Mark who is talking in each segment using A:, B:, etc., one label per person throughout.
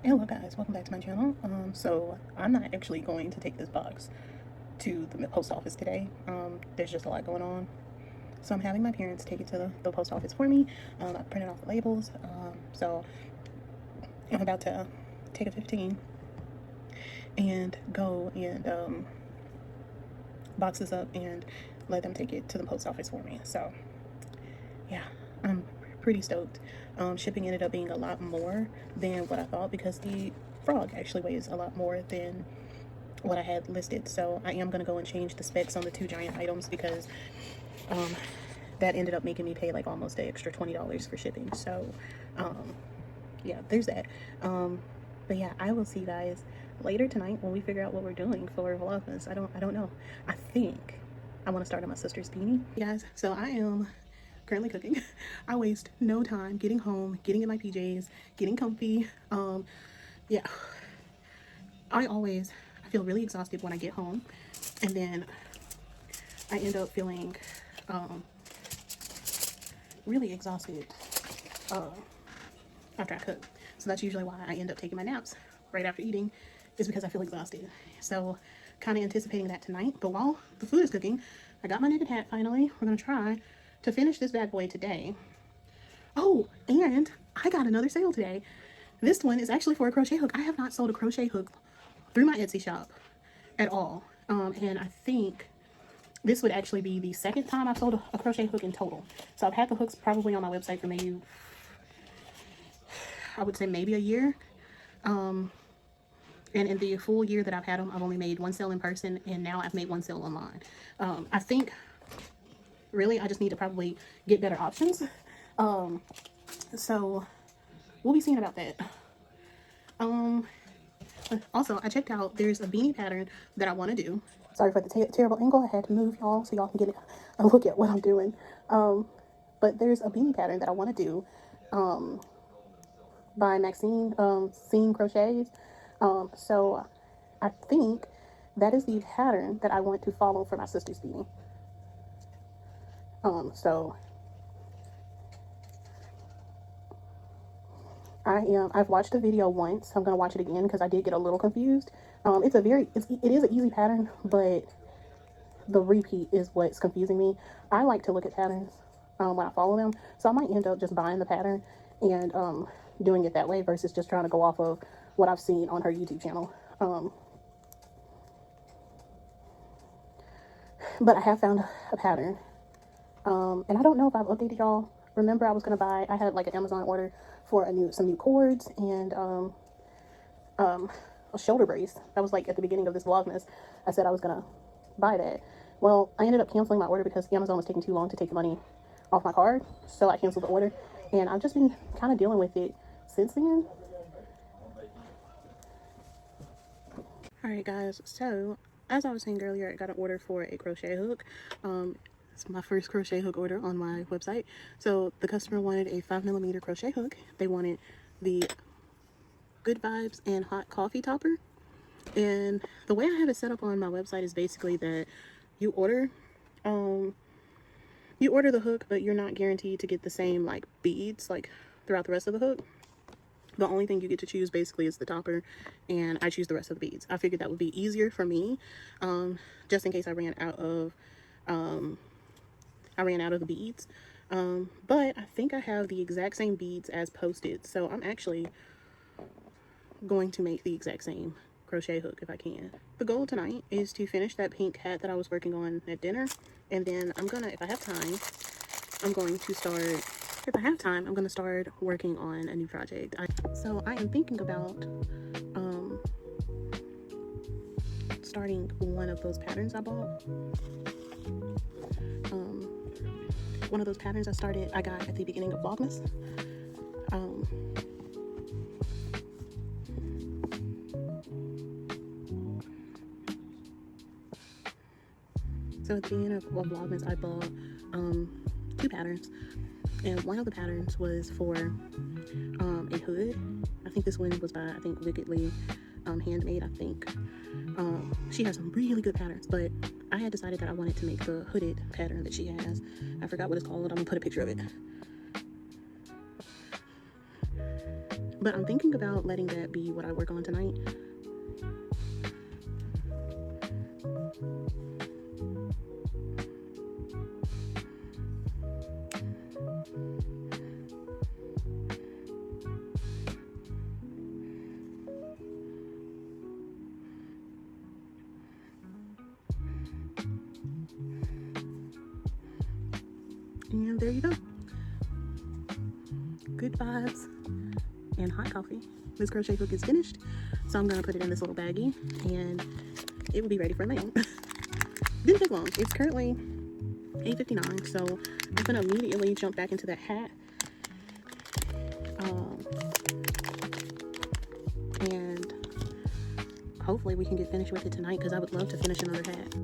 A: Hello guys, welcome back to my channel. So I'm not actually going to take this box to the post office today. There's just a lot going on. So I'm having my parents take it to the post office for me. I printed off the labels. So I'm about to take a 15 and go and box this up and let them take it to the post office for me. So yeah, I'm pretty stoked. Shipping ended up being a lot more than what I thought because the frog actually weighs a lot more than what I had listed. So I am going to go and change the specs on the two giant items because that ended up making me pay like almost an extra $20 for shipping. So yeah, there's that. But yeah, I will see you guys later tonight when we figure out what we're doing for Vlogmas. I don't know. I think I want to start on my sister's beanie. Guys, so I am currently cooking. I waste no time getting home, getting in my PJs, getting comfy. Yeah, I feel really exhausted when I get home, and then I end up feeling really exhausted after I cook. So that's usually why I end up taking my naps right after eating, is because I feel exhausted. So kind of anticipating that tonight. But while the food is cooking, I got my knitted hat finally. We're gonna try to finish this bad boy today. Oh, and I got another sale today. This one is actually for a crochet hook. I have not sold a crochet hook through my Etsy shop at all. And I think this would actually be the second time I've sold a crochet hook in total. So I've had the hooks probably on my website for maybe, I would say maybe a year. And in the full year that I've had them, I've only made one sale in person, and now I've made one sale online. I think really I just need to probably get better options. So we'll be seeing about that. Also, I checked out, there's a beanie pattern that I want to do. Sorry for the terrible angle. I had to move y'all so y'all can get a look at what I'm doing. But there's a beanie pattern that I want to do by Maxine Seam Crochets. So I think that is the pattern that I want to follow for my sister's beanie. So I've watched the video once. I'm gonna watch it again because I did get a little confused. It is an easy pattern, but the repeat is what's confusing me. I like to look at patterns when I follow them, so I might end up just buying the pattern and doing it that way versus just trying to go off of what I've seen on her YouTube channel. But I have found a pattern, and I don't know if I've updated y'all. Remember, I was gonna buy. I had like an Amazon order for some new cords and a shoulder brace. That was like at the beginning of this Vlogmas. I said I was gonna buy that. Well, I ended up canceling my order because Amazon was taking too long to take the money off my card, so I canceled the order, and I've just been kind of dealing with it since then. Alright guys, so as I was saying earlier, I got an order for a crochet hook. It's my first crochet hook order on my website. So the customer wanted a 5mm crochet hook. They wanted the Good Vibes and Hot Coffee topper. And the way I have it set up on my website is basically that you order the hook, but you're not guaranteed to get the same like beads like throughout the rest of the hook. The only thing you get to choose basically is the topper, and I choose the rest of the beads. I figured that would be easier for me, just in case I ran out of the beads. But I think I have the exact same beads as posted, so I'm actually going to make the exact same crochet hook if I can. The goal tonight is to finish that pink hat that I was working on at dinner, and then I'm gonna, if I have time, I'm going to start working on a new project. So I am thinking about starting one of those patterns I bought. One of those patterns I got at the beginning of Vlogmas. So at the beginning of Vlogmas, I bought two patterns, and one of the patterns was for a hood. I think this one was by Wickedly Handmade. I think she has some really good patterns, but I had decided that I wanted to make the hooded pattern that she has. I forgot what it's called. I'm gonna put a picture of it. But I'm thinking about letting that be what I work on tonight. And there you go. Good vibes and hot coffee. This crochet hook is finished, so I'm gonna put it in this little baggie and it will be ready for mail. Didn't take long. It's currently 8:59, so I'm gonna immediately jump back into that hat. And hopefully we can get finished with it tonight, because I would love to finish another hat.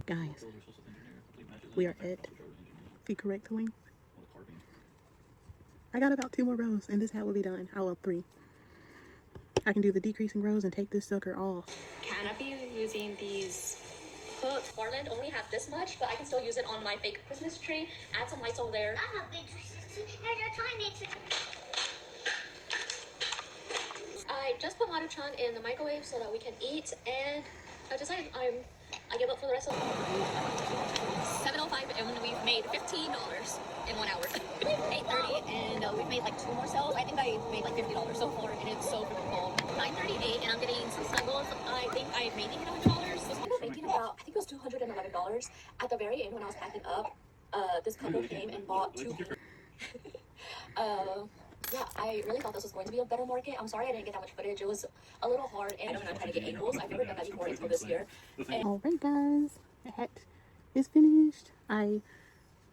A: Guys, we are at the correct length. I got about 2 more rows and this hat will be done. I will 3. I can do the decreasing rows and take this sucker off.
B: Can I be using these hooks? Garland only have this much, but I can still use it on my fake Christmas tree. Add some lights over there.
C: I'm a big tiny.
B: I just put maruchan in the microwave so that we can eat, and I decided I give up for the rest of the 7:05, and we've made $15 in 1 hour. 8:30, and we've made like 2 more sales. I think I made like $50 so far, and it's so freaking cold. 9:38, and I'm getting some snuggles. I think I made $100. So I was thinking about, I think it was $211. At the very end, when I was packing up, this couple came and bought 2. Yeah, I really thought this was going to be a better market. I'm sorry I didn't get that much footage. It was a little hard, and I don't know how to get angles. I've never done that before until this year.
A: Alright guys, the hat is finished. I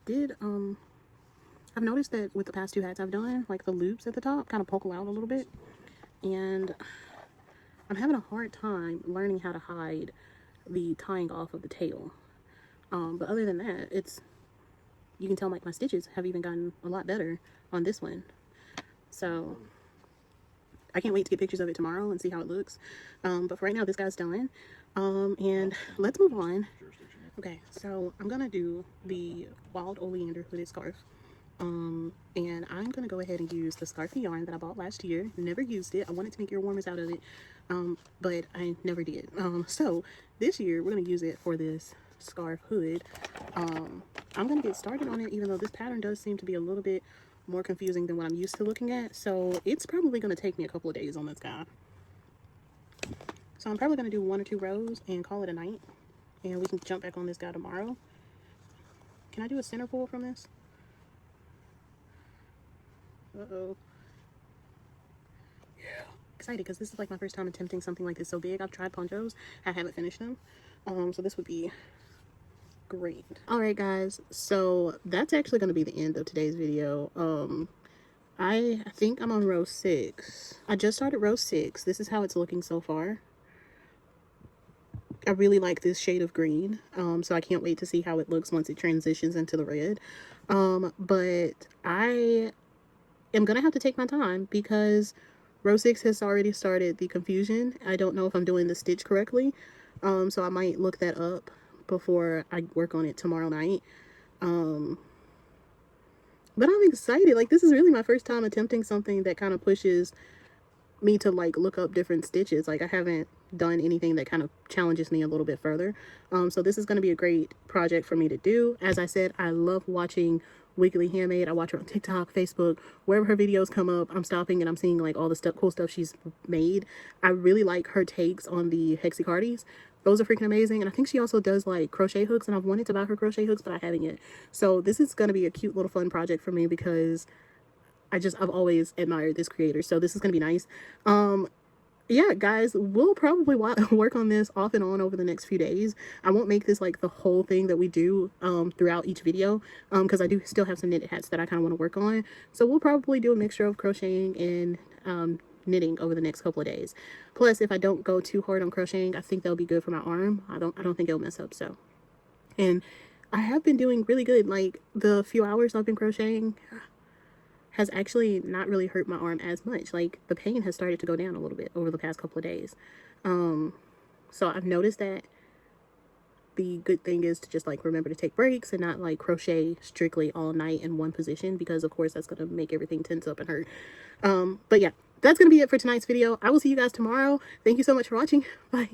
A: did, I've noticed that with the past 2 hats I've done, like the loops at the top kind of poke out a little bit. And I'm having a hard time learning how to hide the tying off of the tail. But other than that, you can tell like my stitches have even gotten a lot better on this one. So I can't wait to get pictures of it tomorrow and see how it looks. But for right now, this guy's done. And let's move on. Okay, so I'm gonna do the wild oleander hooded scarf. And I'm gonna go ahead and use the scarfy yarn that I bought last year. Never used it. I wanted to make ear warmers out of it, but I never did. So this year we're gonna use it for this scarf hood. I'm gonna get started on it, even though this pattern does seem to be a little bit more confusing than what I'm used to looking at. So it's probably gonna take me a couple of days on this guy. So I'm probably gonna do 1 or 2 rows and call it a night, and we can jump back on this guy tomorrow. Can I do a center pull from this? Uh-oh. Yeah. Excited because this is like my first time attempting something like this so big. I've tried ponchos. I haven't finished them. So this would be great. Alright guys, so that's actually going to be the end of today's video. I think I'm on row 6. I just started row 6. This is how it's looking so far. I really like this shade of green, so I can't wait to see how it looks once it transitions into the red. But I am gonna have to take my time because row 6 has already started the confusion. I don't know if I'm doing the stitch correctly, so I might look that up before I work on it tomorrow night. But I'm excited. Like, this is really my first time attempting something that kind of pushes me to like look up different stitches. Like, I haven't done anything that kind of challenges me a little bit further. So this is going to be a great project for me to do. As I said, I love watching Weekly Handmade. I watch her on TikTok, Facebook, wherever her videos come up. I'm stopping and I'm seeing like all the stuff, cool stuff she's made. I really like her takes on the hexacardis. Those are freaking amazing. And I think she also does like crochet hooks, and I've wanted to buy her crochet hooks, but I haven't yet. So this is going to be a cute little fun project for me because I've always admired this creator. So this is going to be nice. Yeah, guys, we'll probably work on this off and on over the next few days. I won't make this like the whole thing that we do throughout each video because I do still have some knitted hats that I kind of want to work on. So we'll probably do a mixture of crocheting and knitting over the next couple of days. Plus, if I don't go too hard on crocheting, I think that'll be good for my arm. I don't think it'll mess up. So, and I have been doing really good. Like the few hours I've been crocheting has actually not really hurt my arm as much. Like the pain has started to go down a little bit over the past couple of days. So I've noticed that the good thing is to just like remember to take breaks and not like crochet strictly all night in one position, because of course that's going to make everything tense up and hurt. But yeah, that's going to be it for tonight's video. I will see you guys tomorrow. Thank you so much for watching. Bye.